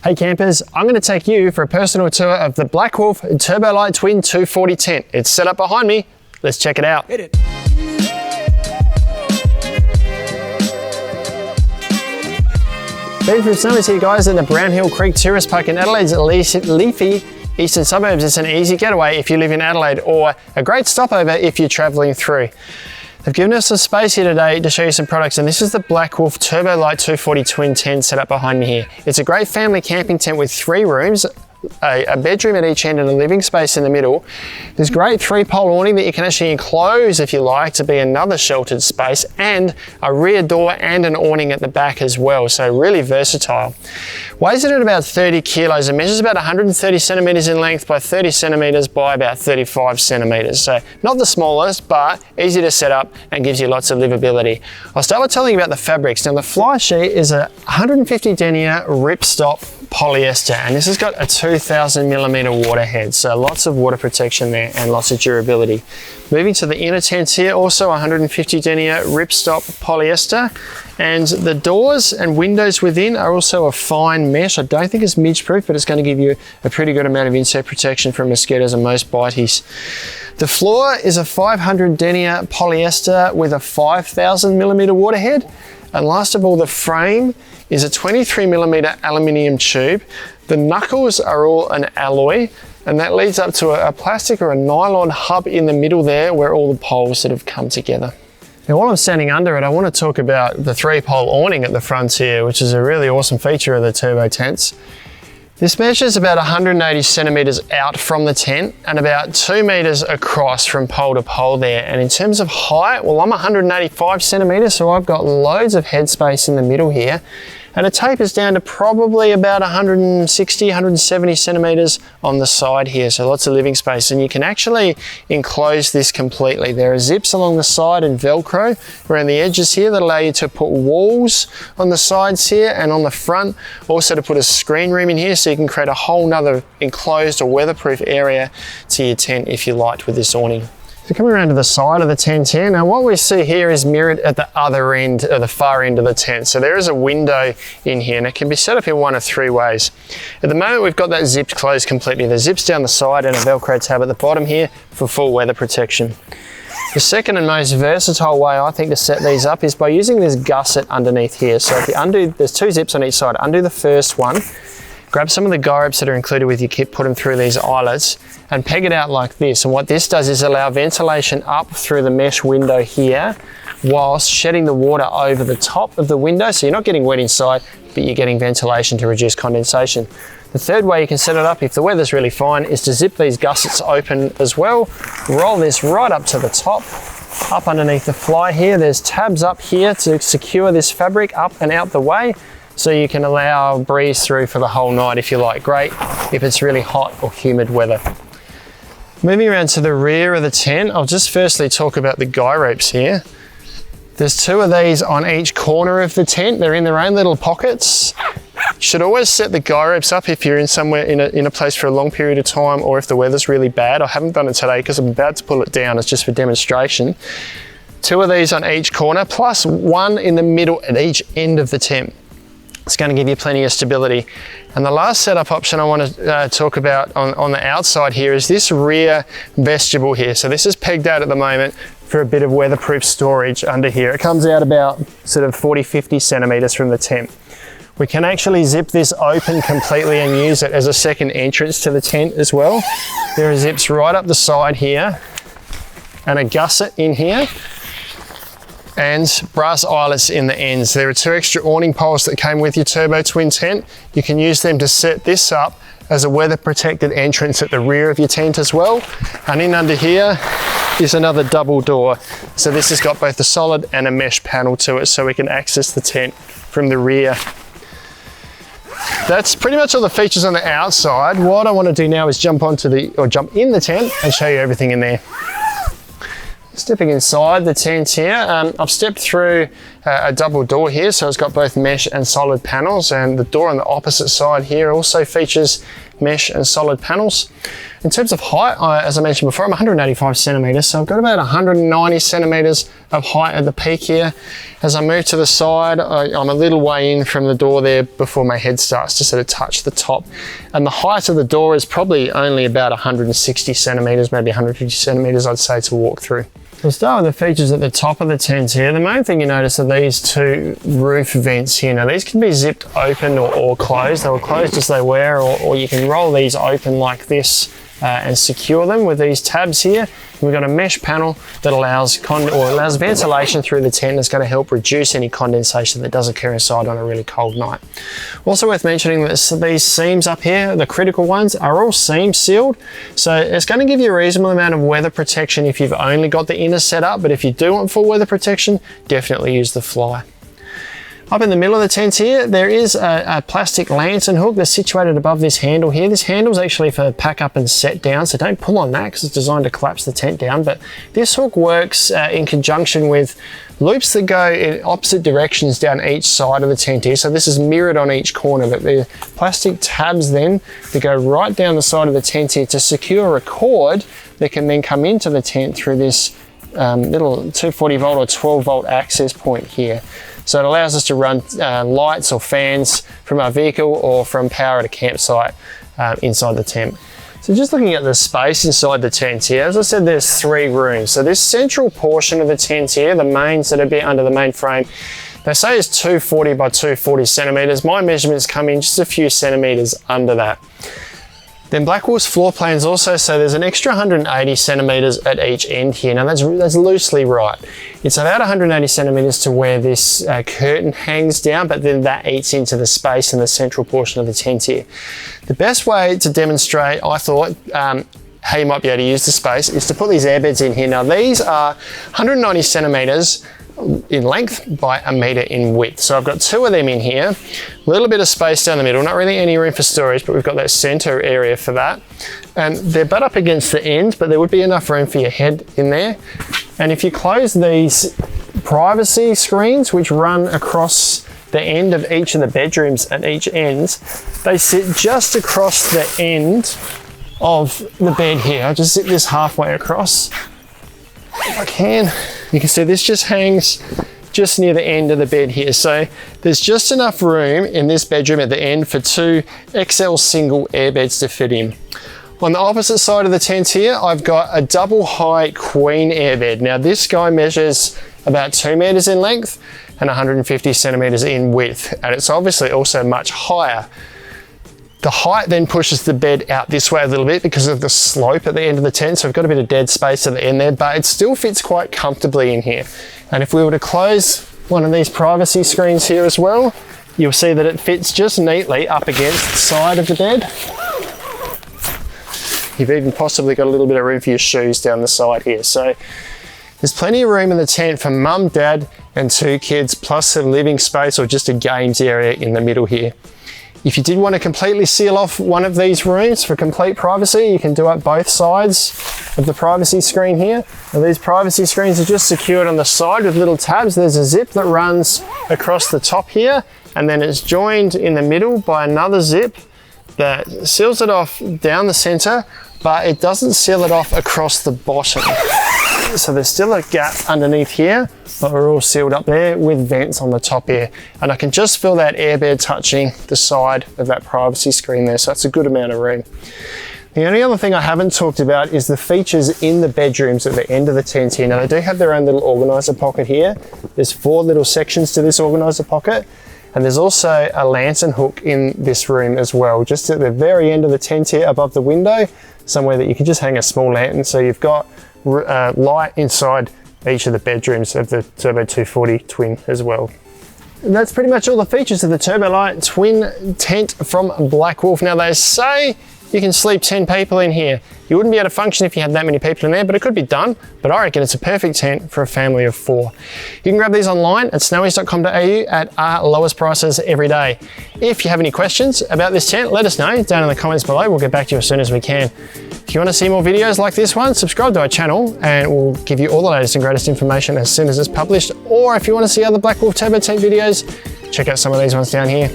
Hey campers, I'm going to take you for a personal tour of the Black Wolf Turbo Lite Twin 240 tent. It's set up behind me. Let's check it out. Hit it. Being from Summers here guys in the Brownhill Creek Tourist Park in Adelaide's leafy eastern suburbs. It's an easy getaway if you live in Adelaide, or a great stopover if you're travelling through. They've given us some space here today to show you some products, and this is the Black Wolf Turbo Lite 240 Twin tent set up behind me here. It's a great family camping tent with 3 rooms, a bedroom at each end and a living space in the middle. There's great 3-pole awning that you can actually enclose if you like to be another sheltered space, and a rear door and an awning at the back as well, so really versatile. Weighs in at about 30 kilos and measures about 130 centimeters in length by 30 centimeters by about 35 centimeters. So not the smallest, but easy to set up and gives you lots of livability. I'll start with telling you about the fabrics. Now the fly sheet is a 150 denier ripstop polyester, and this has got a 2000 millimeter water head, so lots of water protection there and lots of durability. Moving to the inner tents here, also 150 denier ripstop polyester, and the doors and windows within are also a fine mesh. I don't think it's midge proof, but it's going to give you a pretty good amount of insect protection from mosquitoes and most bites. The floor is a 500 denier polyester with a 5000 millimeter water head. And last of all, the frame is a 23 millimeter aluminium tube. The knuckles are all an alloy, and that leads up to a plastic or a nylon hub in the middle there where all the poles sort of come together. Now while I'm standing under it, I want to talk about the 3-pole awning at the front here, which is a really awesome feature of the turbo tents. This measures about 180 centimeters out from the tent and about 2 meters across from pole to pole there. And in terms of height, well, I'm 185 centimeters, so I've got loads of headspace in the middle here. And it tapers down to probably about 160, 170 centimeters on the side here, so lots of living space. And you can actually enclose this completely. There are zips along the side and Velcro around the edges here that allow you to put walls on the sides here and on the front. Also to put a screen room in here, so you can create a whole nother enclosed or weatherproof area to your tent if you liked with this awning. So coming around to the side of the tent here, now what we see here is mirrored at the other end, or the far end of the tent. So there is a window in here, and it can be set up in one of 3 ways. At the moment we've got that zipped closed completely. The zips down the side and a Velcro tab at the bottom here for full weather protection. The second and most versatile way I think to set these up is by using this gusset underneath here. So if you undo, there's 2 zips on each side, undo the first one, grab some of the guy ropes that are included with your kit, put them through these eyelets and peg it out like this. And what this does is allow ventilation up through the mesh window here whilst shedding the water over the top of the window. So you're not getting wet inside, but you're getting ventilation to reduce condensation. The third way you can set it up if the weather's really fine is to zip these gussets open as well. Roll this right up to the top, up underneath the fly here. There's tabs up here to secure this fabric up and out the way, so you can allow breeze through for the whole night if you like. Great if it's really hot or humid weather. Moving around to the rear of the tent, I'll just firstly talk about the guy ropes here. There's 2 of these on each corner of the tent. They're in their own little pockets. You should always set the guy ropes up if you're in somewhere in a place for a long period of time, or if the weather's really bad. I haven't done it today because I'm about to pull it down. It's just for demonstration. 2 of these on each corner, plus 1 in the middle at each end of the tent. It's going to give you plenty of stability. And the last setup option I want to talk about on the outside here is this rear vestibule here. So this is pegged out at the moment for a bit of weatherproof storage under here. It comes out about sort of 40, 50 centimeters from the tent. We can actually zip this open completely and use it as a second entrance to the tent as well. There are zips right up the side here and a gusset in here, and brass eyelets in the ends. There are 2 extra awning poles that came with your Turbo Twin tent. You can use them to set this up as a weather protected entrance at the rear of your tent as well. And in under here is another double door. So this has got both a solid and a mesh panel to it, so we can access the tent from the rear. That's pretty much all the features on the outside. What I want to do now is jump in the tent and show you everything in there. Stepping inside the tent here, I've stepped through a double door here, so it's got both mesh and solid panels, and the door on the opposite side here also features mesh and solid panels. In terms of height, as I mentioned before, I'm 185 centimeters, so I've got about 190 centimeters of height at the peak here. As I move to the side, I'm a little way in from the door there before my head starts to sort of touch the top. And the height of the door is probably only about 160 centimeters, maybe 150 centimeters, I'd say, to walk through. We'll start with the features at the top of the tent here. The main thing you notice are these two roof vents here. Now these can be zipped open or closed. They will close as they were, or you can roll these open like this and secure them with these tabs here. We've got a mesh panel that allows ventilation through the tent. It's going to help reduce any condensation that does occur inside on a really cold night. Also worth mentioning that these seams up here, the critical ones, are all seam sealed. So it's going to give you a reasonable amount of weather protection if you've only got the inner set up, but if you do want full weather protection, definitely use the fly. Up in the middle of the tent here, there is a plastic lantern hook that's situated above this handle here. This handle is actually for pack up and set down, so don't pull on that because it's designed to collapse the tent down. But this hook works in conjunction with loops that go in opposite directions down each side of the tent here. So this is mirrored on each corner, but the plastic tabs then that go right down the side of the tent here to secure a cord that can then come into the tent through this little 240 volt or 12 volt access point here. So it allows us to run lights or fans from our vehicle or from power at a campsite inside the tent. So just looking at the space inside the tent here, as I said, there's 3 rooms. So this central portion of the tent here, the mains that are be under the main frame, they say is 240 by 240 centimeters. My measurements come in just a few centimeters under that. Then Blackwolf's floor plans also say there's an extra 180 centimeters at each end here. Now that's loosely right. It's about 180 centimeters to where this curtain hangs down, but then that eats into the space in the central portion of the tent here. The best way to demonstrate, I thought, how you might be able to use the space is to put these airbeds in here. Now these are 190 centimeters in length by 1 meter in width. So I've got 2 of them in here, a little bit of space down the middle, not really any room for storage, but we've got that center area for that. And they're butt up against the ends, but there would be enough room for your head in there. And if you close these privacy screens, which run across the end of each of the bedrooms at each end, they sit just across the end of the bed here. I'll just zip this halfway across. If I can, you can see this just hangs just near the end of the bed here. So there's just enough room in this bedroom at the end for 2 XL single airbeds to fit in. On the opposite side of the tent here, I've got a double high queen airbed. Now this guy measures about 2 meters in length and 150 centimeters in width. And it's obviously also much higher. The height then pushes the bed out this way a little bit because of the slope at the end of the tent. So we've got a bit of dead space at the end there, but it still fits quite comfortably in here. And if we were to close one of these privacy screens here as well, you'll see that it fits just neatly up against the side of the bed. You've even possibly got a little bit of room for your shoes down the side here. So there's plenty of room in the tent for mum, dad, and 2 kids, plus a living space or just a games area in the middle here. If you did want to completely seal off one of these rooms for complete privacy, you can do up both sides of the privacy screen here. Now these privacy screens are just secured on the side with little tabs. There's a zip that runs across the top here, and then it's joined in the middle by another zip that seals it off down the center, but it doesn't seal it off across the bottom. So there's still a gap underneath here, but we're all sealed up there with vents on the top here. And I can just feel that airbed touching the side of that privacy screen there. So that's a good amount of room. The only other thing I haven't talked about is the features in the bedrooms at the end of the tent here. Now they do have their own little organizer pocket here. There's 4 little sections to this organizer pocket. And there's also a lantern hook in this room as well, just at the very end of the tent here above the window, somewhere that you can just hang a small lantern. So you've got light inside each of the bedrooms of the Turbo 240 Twin as well. And that's pretty much all the features of the Turbo Lite Twin tent from Blackwolf. Now they say you can sleep 10 people in here. You wouldn't be able to function if you had that many people in there, but it could be done. But I reckon it's a perfect tent for a family of 4. You can grab these online at snowies.com.au at our lowest prices every day. If you have any questions about this tent, let us know down in the comments below. We'll get back to you as soon as we can. If you want to see more videos like this one, subscribe to our channel and we'll give you all the latest and greatest information as soon as it's published. Or if you want to see other Blackwolf Turbo tent videos, check out some of these ones down here.